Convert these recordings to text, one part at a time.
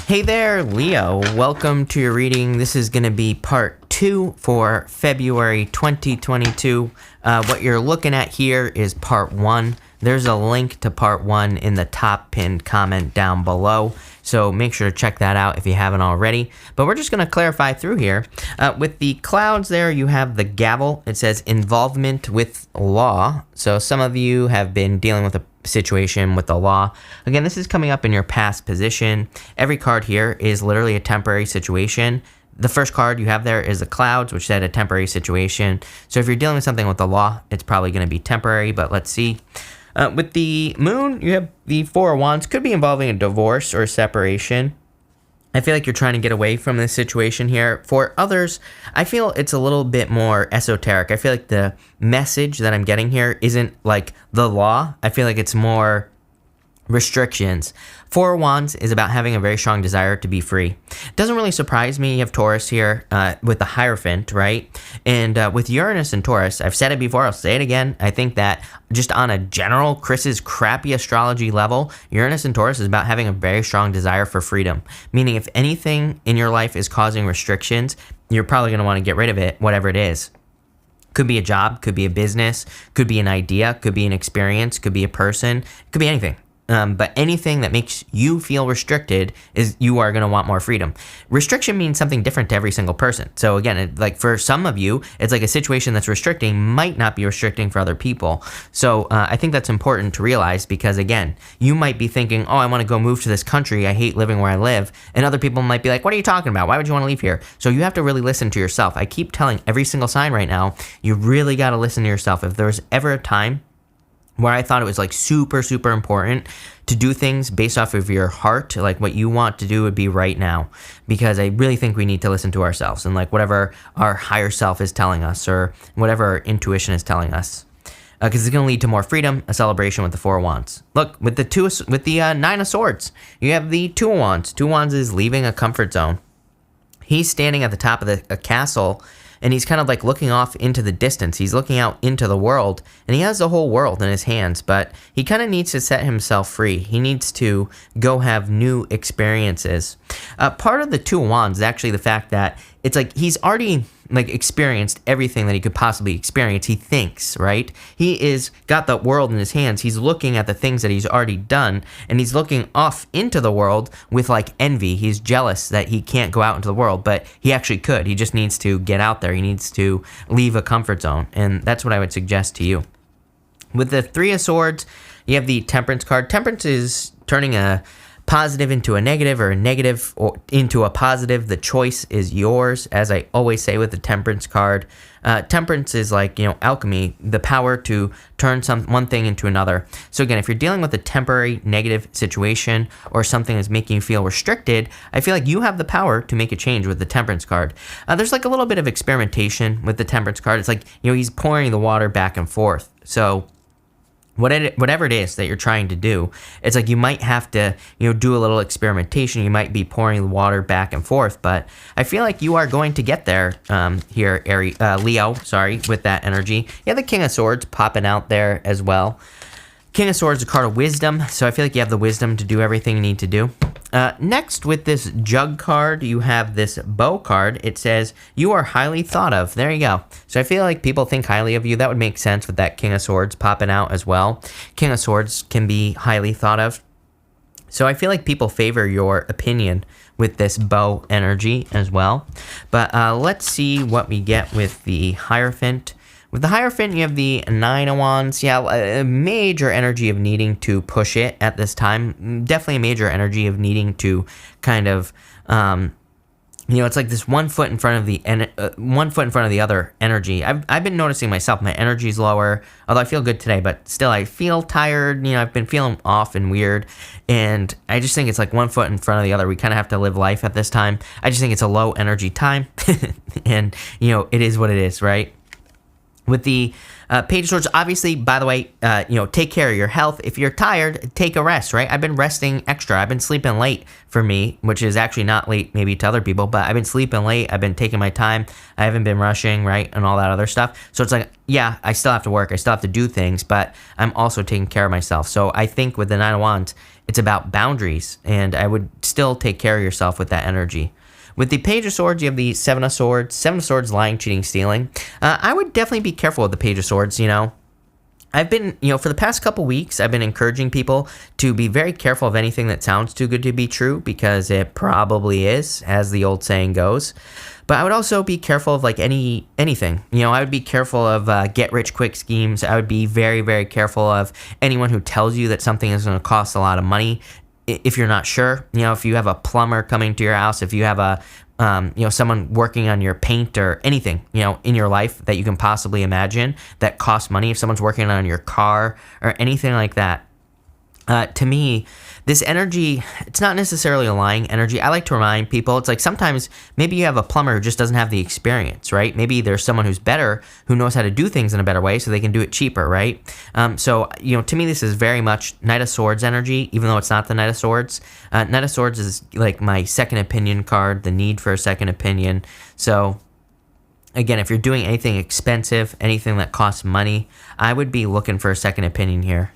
Hey there, Leo. Welcome to your reading. This is going to be part 2 for February 2022. What you're looking at here is part 1. There's a link to part 1 in the top pinned comment down below, so make sure to check that out if you haven't already. But we're just going to clarify through here. With the clouds there, you have the gavel. It says involvement with law. So some of you have been dealing with a situation with the law. Again, this is coming up in your past position. Every card here is literally a temporary situation. The first card you have there is the clouds, which said a temporary situation. So if you're dealing with something with the law, it's probably going to be temporary, but let's see. With the moon, you have the Four of Wands. Could be involving a divorce or a separation. I feel like you're trying to get away from this situation here. For others, I feel it's a little bit more esoteric. I feel like the message that I'm getting here isn't like the law. I feel like it's more restrictions. Four of Wands is about having a very strong desire to be free. Doesn't really surprise me. You have Taurus here with the Hierophant, right? And with Uranus and Taurus, I've said it before, I'll say it again. I think that just on a general Chris's crappy astrology level, Uranus and Taurus is about having a very strong desire for freedom. Meaning if anything in your life is causing restrictions, you're probably going to want to get rid of it, whatever it is. Could be a job, could be a business, could be an idea, could be an experience, could be a person, could be anything. But anything that makes you feel restricted is you are going to want more freedom. Restriction means something different to every single person. So again, like for some of you, it's like a situation that's restricting might not be restricting for other people. So I think that's important to realize because again, you might be thinking, oh, I want to go move to this country. I hate living where I live. And other people might be like, what are you talking about? Why would you want to leave here? So you have to really listen to yourself. I keep telling every single sign right now, you really got to listen to yourself. If there was ever a time where I thought it was like super, super important to do things based off of your heart, like what you want to do would be right now. Because I really think we need to listen to ourselves and like whatever our higher self is telling us or whatever our intuition is telling us. Because it's going to lead to more freedom, a celebration with the Four of Wands. Look, with the Nine of Swords, you have the Two of Wands. Two of Wands is leaving a comfort zone. He's standing at the top of a castle, and he's kind of like looking off into the distance. He's looking out into the world, and he has the whole world in his hands, but he kind of needs to set himself free. He needs to go have new experiences. Part of the Two of Wands is actually the fact that it's like he's already like experienced everything that he could possibly experience. He thinks, right? He is got the world in his hands. He's looking at the things that he's already done, and he's looking off into the world with like envy. He's jealous that he can't go out into the world, but he actually could. He just needs to get out there. He needs to leave a comfort zone, and that's what I would suggest to you. With the Three of Swords, you have the Temperance card. Temperance is turning a positive into a negative or a negative or into a positive. The choice is yours, as I always say with the Temperance card. Temperance is like, alchemy, the power to turn one thing into another. So again, if you're dealing with a temporary negative situation or something that's making you feel restricted, I feel like you have the power to make a change with the Temperance card. There's like a little bit of experimentation with the Temperance card. It's like, he's pouring the water back and forth. So whatever it is that you're trying to do, it's like you might have to, do a little experimentation. You might be pouring the water back and forth, but I feel like you are going to get there here, Leo, with that energy. You have the King of Swords popping out there as well. King of Swords is a card of wisdom, so I feel like you have the wisdom to do everything you need to do. Next, with this Jug card, you have this Bow card. It says, you are highly thought of. There you go. So I feel like people think highly of you. That would make sense with that King of Swords popping out as well. King of Swords can be highly thought of. So I feel like people favor your opinion with this Bow energy as well. But let's see what we get with the Hierophant. With the Hierophant, you have the Nine of Wands. Yeah, a major energy of needing to push it at this time. Definitely a major energy of needing to kind of, it's like this one foot in front of the other energy. I've been noticing myself, my energy's lower, although I feel good today, but still I feel tired. I've been feeling off and weird, and I just think it's like one foot in front of the other. We kind of have to live life at this time. I just think it's a low energy time, and it is what it is, right? With the Page of Swords, obviously, by the way, take care of your health. If you're tired, take a rest, right? I've been resting extra. I've been sleeping late for me, which is actually not late maybe to other people, but I've been sleeping late. I've been taking my time. I haven't been rushing, right? And all that other stuff. So it's like, yeah, I still have to work. I still have to do things, but I'm also taking care of myself. So I think with the Nine of Wands, it's about boundaries, and I would still take care of yourself with that energy. With the Page of Swords, you have the Seven of Swords. Seven of Swords, lying, cheating, stealing. I would definitely be careful with the Page of Swords, I've been, for the past couple weeks, I've been encouraging people to be very careful of anything that sounds too good to be true, because it probably is, as the old saying goes. But I would also be careful of anything. I would be careful of get-rich-quick schemes. I would be very, very careful of anyone who tells you that something is going to cost a lot of money if you're not sure. If you have a plumber coming to your house, if you have a someone working on your paint or anything, in your life that you can possibly imagine that costs money, if someone's working on your car or anything like that. To me, this energy, it's not necessarily a lying energy. I like to remind people, it's like sometimes maybe you have a plumber who just doesn't have the experience, right? Maybe there's someone who's better, who knows how to do things in a better way so they can do it cheaper, right? So to me, this is very much Knight of Swords energy, even though it's not the Knight of Swords. Knight of Swords is like my second opinion card, the need for a second opinion. So again, if you're doing anything expensive, anything that costs money, I would be looking for a second opinion here.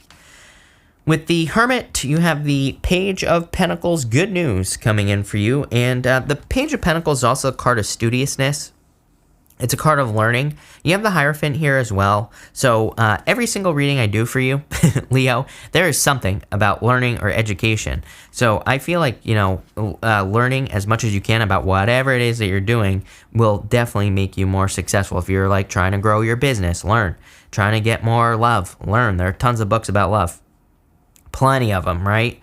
With the Hermit, you have the Page of Pentacles, good news coming in for you. And the Page of Pentacles is also a card of studiousness. It's a card of learning. You have the Hierophant here as well. So every single reading I do for you, Leo, there is something about learning or education. So I feel like, learning as much as you can about whatever it is that you're doing will definitely make you more successful. If you're like trying to grow your business, learn. Trying to get more love, learn. There are tons of books about love. Plenty of them, right?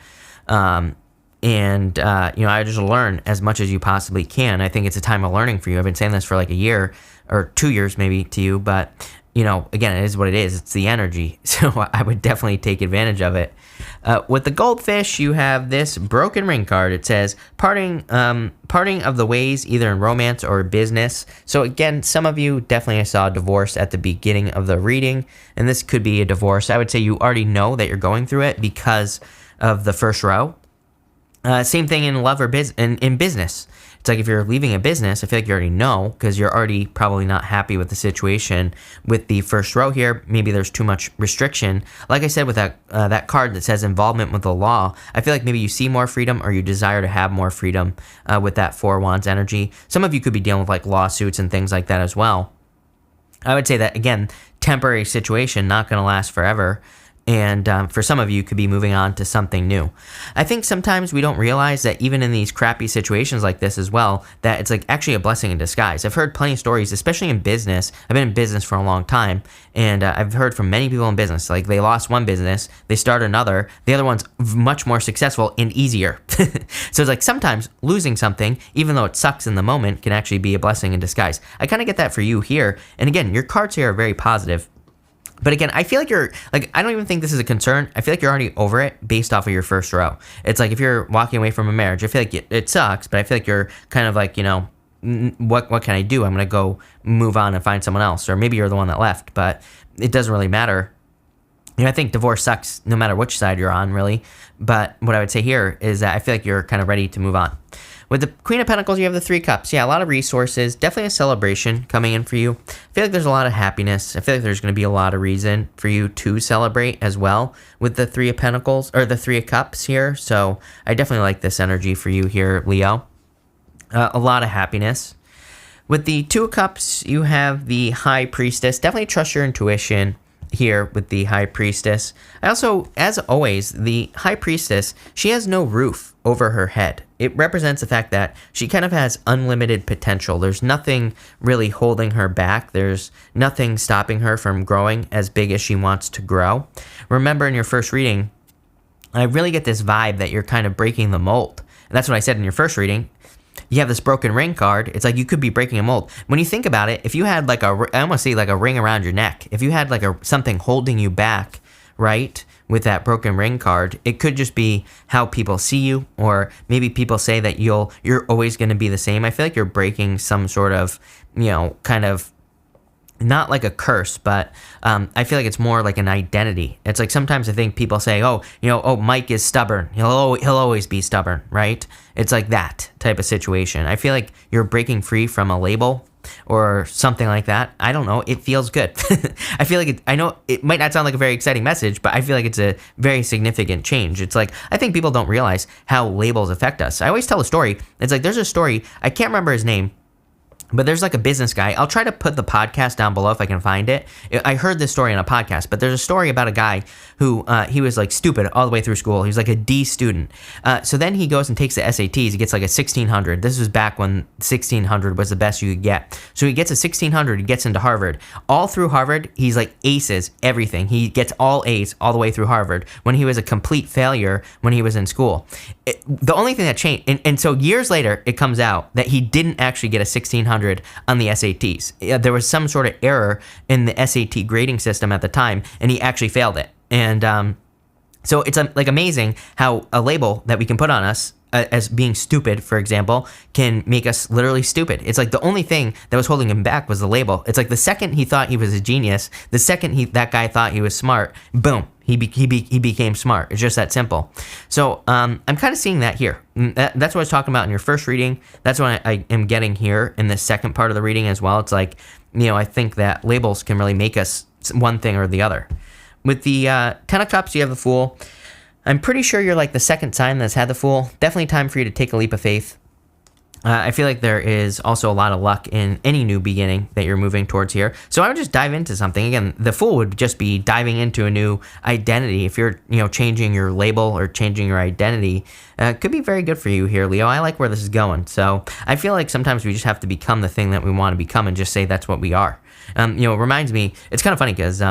I just learn as much as you possibly can. I think it's a time of learning for you. I've been saying this for like a year or 2 years maybe to you, but again, it is what it is. It's the energy. So I would definitely take advantage of it. With the Goldfish, you have this Broken Ring card. It says parting of the ways, either in romance or business. So again, some of you definitely, I saw divorce at the beginning of the reading, and this could be a divorce. I would say you already know that you're going through it because of the first row. Same thing in love or in business. It's like if you're leaving a business, I feel like you already know, because you're already probably not happy with the situation with the first row here. Maybe there's too much restriction. Like I said, with that card that says involvement with the law, I feel like maybe you see more freedom or you desire to have more freedom with that Four Wands energy. Some of you could be dealing with like lawsuits and things like that as well. I would say that, again, temporary situation, not going to last forever. And for some of you, could be moving on to something new. I think sometimes we don't realize that even in these crappy situations like this as well, that it's like actually a blessing in disguise. I've heard plenty of stories, especially in business. I've been in business for a long time, and I've heard from many people in business, like they lost one business, they start another, the other one's much more successful and easier. So it's like sometimes losing something, even though it sucks in the moment, can actually be a blessing in disguise. I kind of get that for you here. And again, your cards here are very positive. But again, I feel like I don't even think this is a concern. I feel like you're already over it based off of your first row. It's like if you're walking away from a marriage, I feel like it sucks, but I feel like you're kind of like, what can I do? I'm going to go move on and find someone else. Or maybe you're the one that left, but it doesn't really matter. I think divorce sucks no matter which side you're on, really. But what I would say here is that I feel like you're kind of ready to move on. With the Queen of Pentacles, you have the Three Cups. Yeah, a lot of resources. Definitely a celebration coming in for you. I feel like there's a lot of happiness. I feel like there's going to be a lot of reason for you to celebrate as well with the Three of Pentacles, or the Three of Cups here. So I definitely like this energy for you here, Leo. A lot of happiness. With the Two of Cups, you have the High Priestess. Definitely trust your intuition here with the High Priestess. I also, as always, the High Priestess, she has no roof over her head. It represents the fact that she kind of has unlimited potential. There's nothing really holding her back. There's nothing stopping her from growing as big as she wants to grow. Remember in your first reading, I really get this vibe that you're kind of breaking the mold. And that's what I said in your first reading. You have this Broken Ring card. It's like you could be breaking a mold. When you think about it, if you had like I almost see like a ring around your neck. If you had like something holding you back, right, with that Broken Ring card, it could just be how people see you, or maybe people say that you're always going to be the same. I feel like you're breaking some sort of, kind of, not like a curse, but I feel like it's more like an identity. It's like sometimes I think people say, Mike is stubborn. He'll always be stubborn, right? It's like that type of situation. I feel like you're breaking free from a label or something like that. I don't know. It feels good. I feel like I know it might not sound like a very exciting message, but I feel like it's a very significant change. It's like, I think people don't realize how labels affect us. I always tell a story. It's like, there's a story, I can't remember his name, but there's like a business guy. I'll try to put the podcast down below if I can find it. I heard this story on a podcast, but there's a story about a guy who he was like stupid all the way through school. He was like a D student. So then he goes and takes the SATs. He gets like a 1600. This was back when 1600 was the best you could get. So he gets a 1600. He gets into Harvard. All through Harvard, he's like aces everything. He gets all A's all the way through Harvard when he was a complete failure when he was in school. The only thing that changed, and so years later, it comes out that he didn't actually get a 1600 on the SATs. There was some sort of error in the SAT grading system at the time, and he actually failed it. And so it's like amazing how a label that we can put on us as being stupid, for example, can make us literally stupid. It's like the only thing that was holding him back was the label. It's like the second he thought he was a genius, the second that guy thought he was smart, boom, he became smart. It's just that simple. So I'm kind of seeing that here. That's what I was talking about in your first reading. That's what I am getting here in the second part of the reading as well. It's like, I think that labels can really make us one thing or the other. With the Ten of Cups, you have the Fool. I'm pretty sure you're like the second sign that's had the Fool. Definitely time for you to take a leap of faith. I feel like there is also a lot of luck in any new beginning that you're moving towards here. So I would just dive into something. Again, the Fool would just be diving into a new identity. If you're, changing your label or changing your identity, could be very good for you here, Leo. I like where this is going. So I feel like sometimes we just have to become the thing that we want to become and just say that's what we are. It reminds me, it's kind of funny because,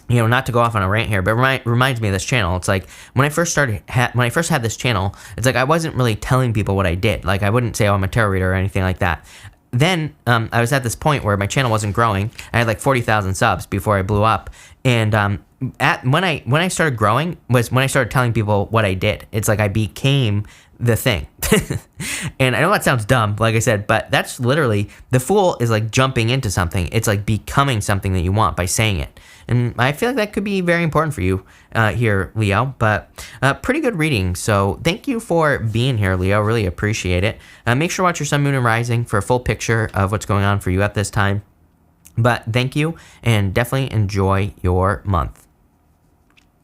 not to go off on a rant here, but reminds me of this channel. It's like when I first had this channel, it's like I wasn't really telling people what I did. Like I wouldn't say, I'm a tarot reader or anything like that. Then I was at this point where my channel wasn't growing. I had like 40,000 subs before I blew up. And when I started growing was when I started telling people what I did. It's like I became the thing. And I know that sounds dumb, like I said, but that's literally, the Fool is like jumping into something. It's like becoming something that you want by saying it. And I feel like that could be very important for you here, Leo, but pretty good reading. So thank you for being here, Leo. Really appreciate it. Make sure to watch your Sun, Moon, and Rising for a full picture of what's going on for you at this time. But thank you, and definitely enjoy your month.